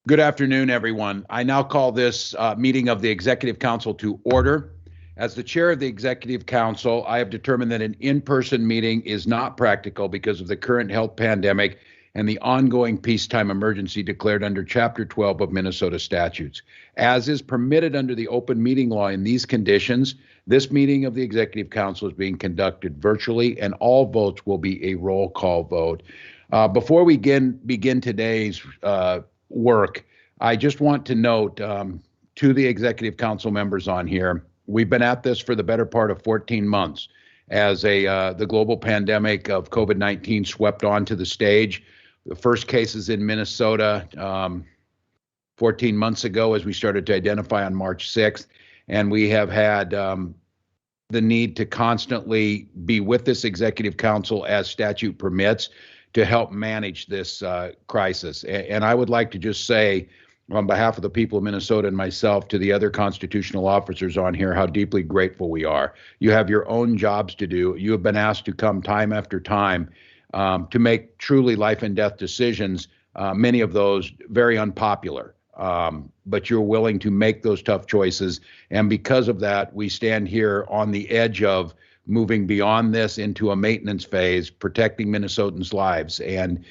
Good afternoon, everyone. I now call this meeting of the Executive Council to order. As the chair of the Executive Council, I have determined that an in-person meeting is not practical because of the current health pandemic and the ongoing peacetime emergency declared under Chapter 12 of Minnesota statutes. As is permitted under the open meeting law in these conditions, this meeting of the Executive Council is being conducted virtually, and all votes will be a roll call vote. Before we begin today's work, I just want to note to the Executive Council members on here, we've been at this for the better part of 14 months as the global pandemic of COVID-19 swept onto the stage. The first cases in Minnesota 14 months ago as we started to identify on March 6th, and we have had the need to constantly be with this Executive Council as statute permits to help manage this crisis. And I would like to just say, on behalf of the people of Minnesota and myself, to the other constitutional officers on here, how deeply grateful we are. You have your own jobs to do. You have been asked to come time after time to make truly life and death decisions, many of those very unpopular. But you're willing to make those tough choices. And because of that, we stand here on the edge of moving beyond this into a maintenance phase, protecting Minnesotans' lives, and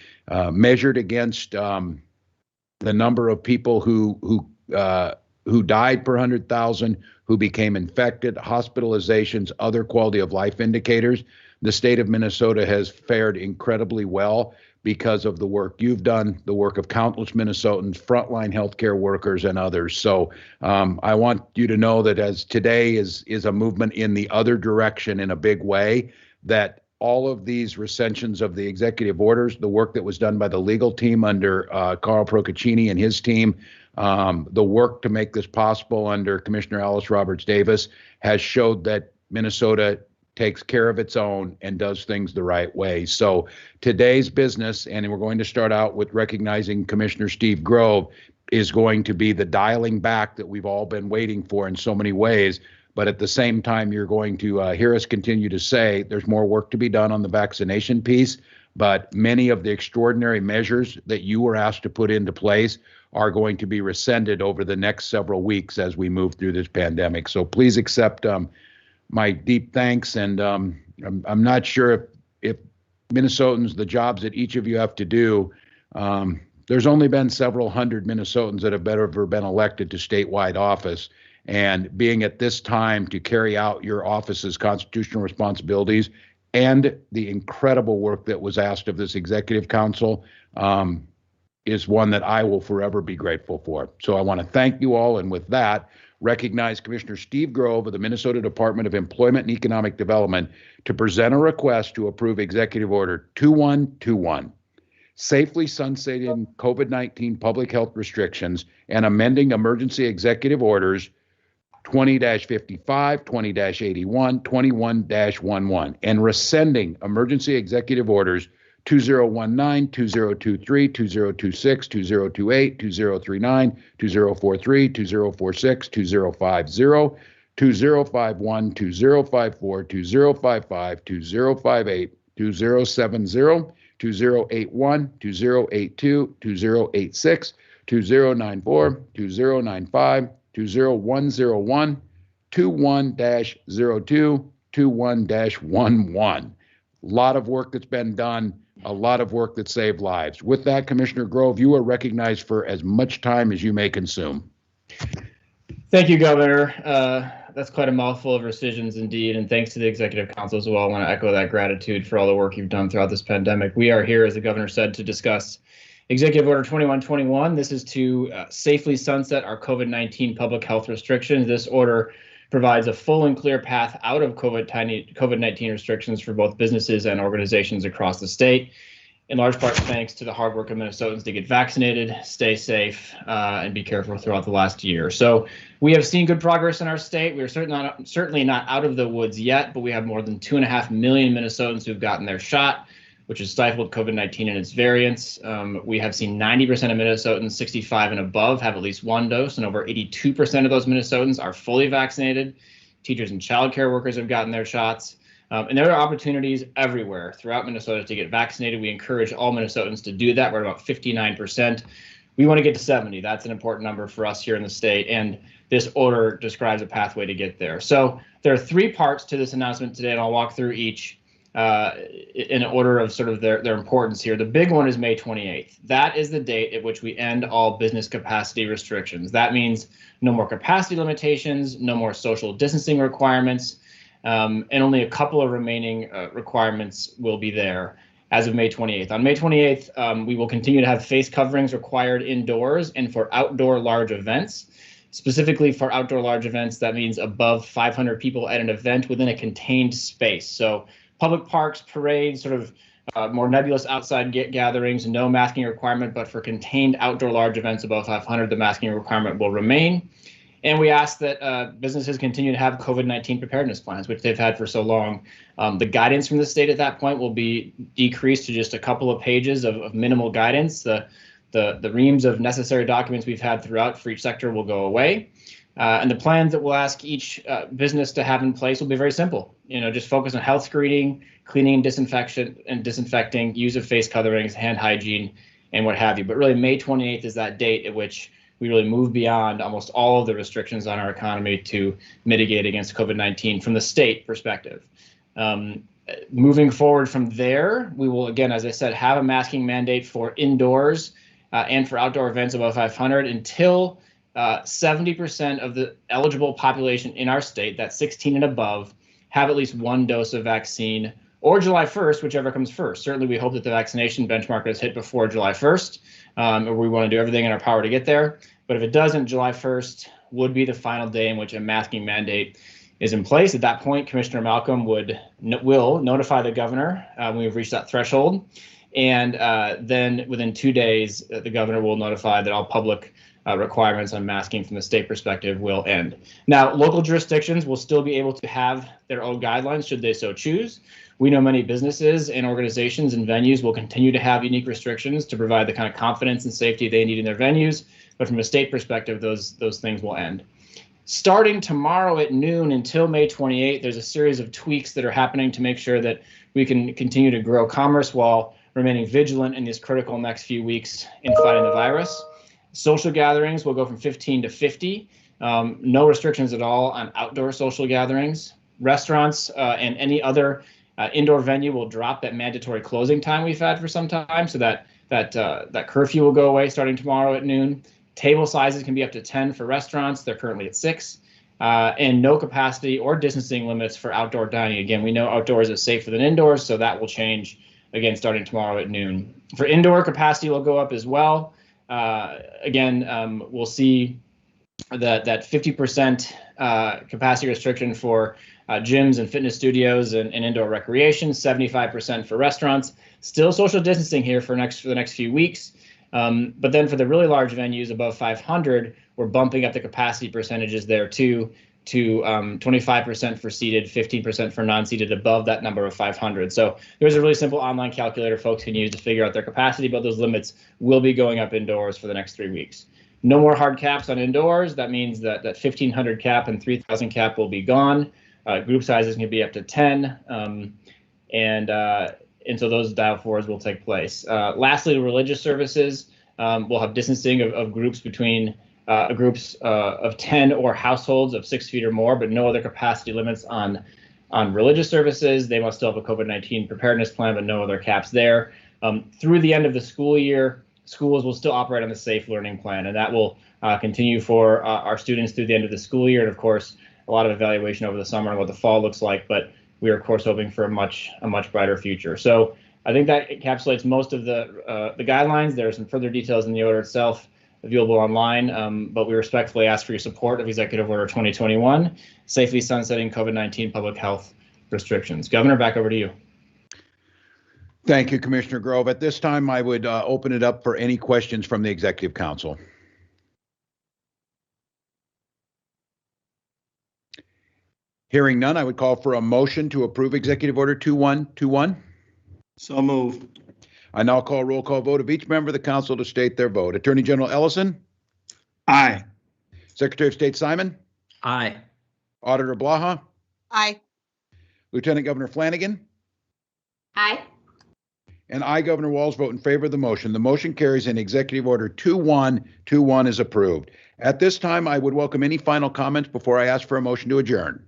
measured against the number of people who died per 100,000, who became infected, hospitalizations, other quality of life indicators. The state of Minnesota has fared incredibly well because of the work you've done, the work of countless Minnesotans, frontline healthcare workers, and others. So I want you to know that as today is a movement in the other direction in a big way, that all of these recensions of the executive orders, the work that was done by the legal team under Carl Procaccini and his team, the work to make this possible under Commissioner Alice Roberts Davis has showed that Minnesota takes care of its own and does things the right way. So today's business, and we're going to start out with recognizing Commissioner Steve Grove, is going to be the dialing back that we've all been waiting for in so many ways. But at the same time, you're going to hear us continue to say there's more work to be done on the vaccination piece, but many of the extraordinary measures that you were asked to put into place are going to be rescinded over the next several weeks as we move through this pandemic. So please accept my deep thanks, and I'm not sure if Minnesotans, the jobs that each of you have to do, there's only been several hundred Minnesotans that have ever been elected to statewide office, and being at this time to carry out your office's constitutional responsibilities and the incredible work that was asked of this Executive Council is one that I will forever be grateful for. So I want to thank you all, and with that, recognize Commissioner Steve Grove of the Minnesota Department of Employment and Economic Development to present a request to approve Executive Order 2121, safely sunsetting COVID-19 public health restrictions and amending emergency executive orders 20-55, 20-81, 21-11, and rescinding emergency executive orders 2019, 2023, 2026, 2028, 2039, 2043, 2046, 2050, 2051, 2054, 2055, 2058, 2070, 2081, 2082, 2086, 2094, 2095, 20101, 21-02, 21-11. A lot of work that's been done, a lot of work that saved lives. With that, Commissioner Grove, you are recognized for as much time as you may consume. Thank you, Governor. That's quite a mouthful of rescissions indeed, and thanks to the Executive Council as well. I want to echo that gratitude for all the work you've done throughout this pandemic. We are here, as the Governor said, to discuss Executive Order 2121. This is to safely sunset our COVID-19 public health restrictions. This order provides a full and clear path out of COVID-19 restrictions for both businesses and organizations across the state, in large part thanks to the hard work of Minnesotans to get vaccinated, stay safe, and be careful throughout the last year. So we have seen good progress in our state. We are certainly not out of the woods yet, but we have more than 2.5 million Minnesotans who've gotten their shot, which has stifled COVID-19 and its variants. We have seen 90% of Minnesotans 65 and above have at least one dose, and over 82% of those Minnesotans are fully vaccinated. Teachers and childcare workers have gotten their shots. And there are opportunities everywhere throughout Minnesota to get vaccinated. We encourage all Minnesotans to do that. We're at about 59%. We want to get to 70. That's an important number for us here in the state, and this order describes a pathway to get there. So there are 3 parts to this announcement today, and I'll walk through each in order of sort of their importance here. The big one is May 28th. That is the date at which we end all business capacity restrictions. That means no more capacity limitations, no more social distancing requirements, and only a couple of remaining requirements will be there as of May 28th. On May 28th, we will continue to have face coverings required indoors and for outdoor large events. Specifically for outdoor large events, that means above 500 people at an event within a contained space. So public parks, parades, sort of more nebulous outside gatherings, no masking requirement, but for contained outdoor large events above 500, the masking requirement will remain. And we ask that businesses continue to have COVID-19 preparedness plans, which they've had for so long. The guidance from the state at that point will be decreased to just a couple of pages of minimal guidance. The reams of necessary documents we've had throughout for each sector will go away. And the plans that we'll ask each business to have in place will be very simple. Just focus on health screening, cleaning, disinfection and disinfecting, use of face coverings, hand hygiene, and what have you. But really, May 28th is that date at which we really move beyond almost all of the restrictions on our economy to mitigate against COVID-19 from the state perspective. Moving forward from there, we will, again, as I said, have a masking mandate for indoors and for outdoor events above 500 until 70% of the eligible population in our state, that's 16 and above, have at least 1 dose of vaccine, or July 1st, whichever comes first. Certainly, we hope that the vaccination benchmark is hit before July 1st, or we want to do everything in our power to get there. But if it doesn't, July 1st would be the final day in which a masking mandate is in place. At that point, Commissioner Malcolm will notify the governor when we've reached that threshold. And then within 2 days, the governor will notify that all public requirements on masking from the state perspective will end. Now, local jurisdictions will still be able to have their own guidelines should they so choose. We know many businesses and organizations and venues will continue to have unique restrictions to provide the kind of confidence and safety they need in their venues. But from a state perspective, those things will end. Starting tomorrow at noon until May 28th, there's a series of tweaks that are happening to make sure that we can continue to grow commerce while remaining vigilant in these critical next few weeks in fighting the virus. Social gatherings will go from 15 to 50. No restrictions at all on outdoor social gatherings. Restaurants and any other indoor venue will drop that mandatory closing time we've had for some time, so that curfew will go away starting tomorrow at noon. Table sizes can be up to 10 for restaurants. They're currently at 6. And no capacity or distancing limits for outdoor dining. Again, we know outdoors is safer than indoors, so that will change again starting tomorrow at noon. For indoor, capacity will go up as well. We'll see that 50% capacity restriction for gyms and fitness studios and indoor recreation, 75% for restaurants. Still social distancing here for the next few weeks. But then for the really large venues above 500, we're bumping up the capacity percentages there too to 25% for seated, 15% for non-seated above that number of 500. So there's a really simple online calculator folks can use to figure out their capacity, but those limits will be going up indoors for the next 3 weeks. No more hard caps on indoors. That means that 1,500 cap and 3,000 cap will be gone. Group sizes can be up to 10. And so those dial fours will take place. Lastly, the religious services will have distancing of groups between groups of 10 or households of 6 feet or more, but no other capacity limits on religious services. They must still have a COVID-19 preparedness plan, but no other caps there. Through the end of the school year, schools will still operate on the safe learning plan, and that will continue for our students through the end of the school year. And of course, a lot of evaluation over the summer and what the fall looks like, but we are of course hoping for a much brighter future. So I think that encapsulates most of the guidelines. There are some further details in the order itself available online, but we respectfully ask for your support of Executive Order 2021, safely sunsetting COVID-19 public health restrictions. Governor, back over to you. Thank you, Commissioner Grove. At this time, I would open it up for any questions from the Executive Council. Hearing none, I would call for a motion to approve Executive Order 2121. So moved. I now call roll call vote of each member of the council to state their vote. Attorney General Ellison? Aye. Secretary of State Simon? Aye. Auditor Blaha? Aye. Lieutenant Governor Flanagan? Aye. And I, Governor Walz, vote in favor of the motion. The motion carries and Executive Order 2121 is approved. At this time, I would welcome any final comments before I ask for a motion to adjourn.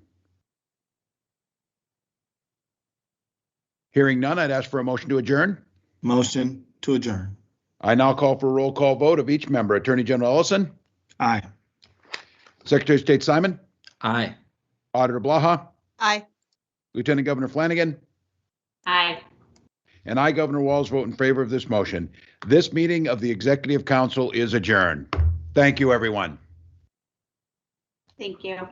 Hearing none, I'd ask for a motion to adjourn. Motion to adjourn. I now call for a roll call vote of each member. Attorney General Ellison, Aye. Secretary of State Simon, Aye. Auditor Blaha, Aye. Lieutenant Governor Flanagan, Aye. and I, Governor Walz, vote in favor of this motion. This meeting of the Executive Council is adjourned. Thank you, everyone. Thank you.